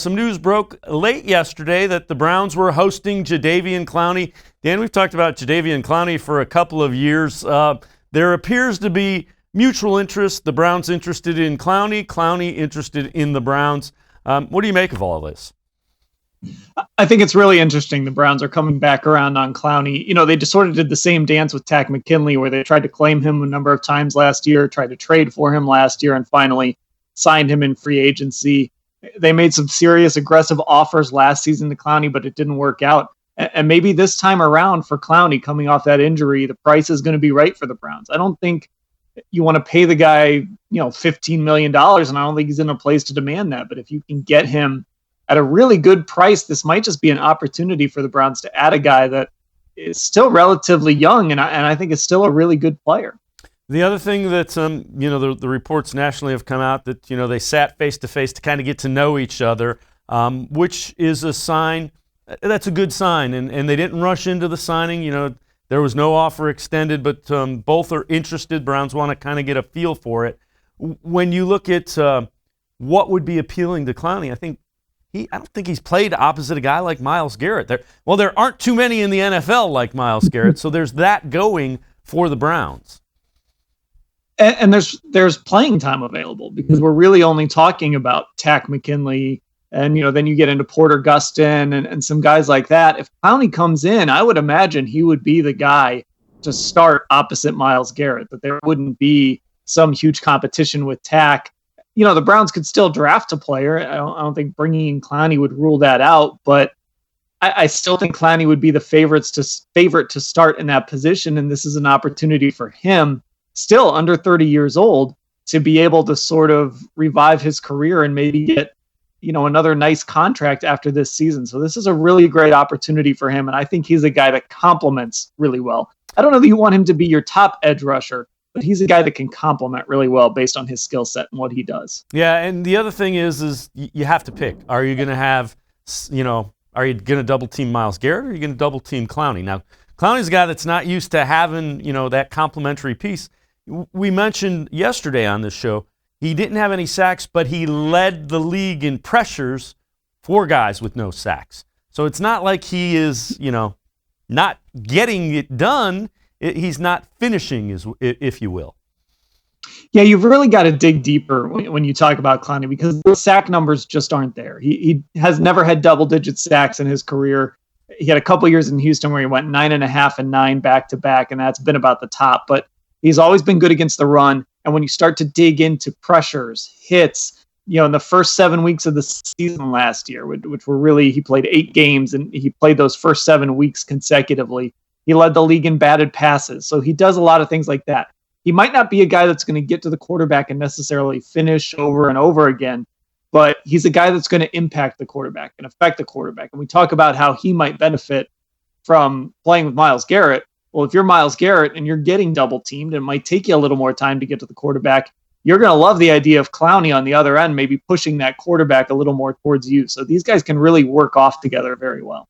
Some news broke late yesterday that the Browns were hosting Jadeveon Clowney. Dan, we've talked about Jadeveon Clowney for a couple of years. There appears to be mutual interest. The Browns interested in Clowney, Clowney interested in the Browns. What do you make of all of this? I think it's really interesting. The Browns are coming back around on Clowney. You know, they just sort of did the same dance with Takk McKinley, where they tried to claim him a number of times last year, tried to trade for him last year, and finally signed him in free agency. They made some serious aggressive offers last season to Clowney, but it didn't work out. And maybe this time around for Clowney, coming off that injury, the price is going to be right for the Browns. I don't think you want to pay the guy, $15 million, and I don't think he's in a place to demand that. But if you can get him at a really good price, this might just be an opportunity for the Browns to add a guy that is still relatively young, and I think is still a really good player. The other thing that, the reports nationally have come out that, they sat face-to-face to kind of get to know each other, which is a sign. That's a good sign, and they didn't rush into the signing. There was no offer extended, but both are interested. Browns want to kind of get a feel for it. When you look at what would be appealing to Clowney, I don't think he's played opposite a guy like Myles Garrett. There aren't too many in the NFL like Myles Garrett, so there's that going for the Browns. And there's playing time available, because we're really only talking about Takk McKinley, and then you get into Porter Gustin and some guys like that. If Clowney comes in, I would imagine he would be the guy to start opposite Myles Garrett, that there wouldn't be some huge competition with Takk. The Browns could still draft a player. I don't think bringing in Clowney would rule that out, but I still think Clowney would be the favorite to start in that position, and this is an opportunity for him, still under 30 years old, to be able to sort of revive his career and maybe get, another nice contract after this season. So this is a really great opportunity for him, and I think he's a guy that complements really well. I don't know that you want him to be your top edge rusher, but he's a guy that can complement really well based on his skill set and what he does. Yeah, and the other thing is you have to pick. Are you going to have, are you going to double team Myles Garrett, or are you going to double team Clowney? Now, Clowney's a guy that's not used to having, that complementary piece. We mentioned yesterday on this show, he didn't have any sacks, but he led the league in pressures for guys with no sacks. So it's not like he is, not getting it done. He's not finishing, if you will. Yeah, you've really got to dig deeper when you talk about Clowney, because the sack numbers just aren't there. He has never had double-digit sacks in his career. He had a couple years in Houston where he went 9.5 and 9 back-to-back, and that's been about the top. But he's always been good against the run. And when you start to dig into pressures, hits, in the first 7 weeks of the season last year, which were really, he played 8 games, and he played those first 7 weeks consecutively. He led the league in batted passes. So he does a lot of things like that. He might not be a guy that's going to get to the quarterback and necessarily finish over and over again, but he's a guy that's going to impact the quarterback and affect the quarterback. And we talk about how he might benefit from playing with Myles Garrett. Well, if you're Myles Garrett and you're getting double teamed, it might take you a little more time to get to the quarterback. You're going to love the idea of Clowney on the other end, maybe pushing that quarterback a little more towards you. So these guys can really work off together very well.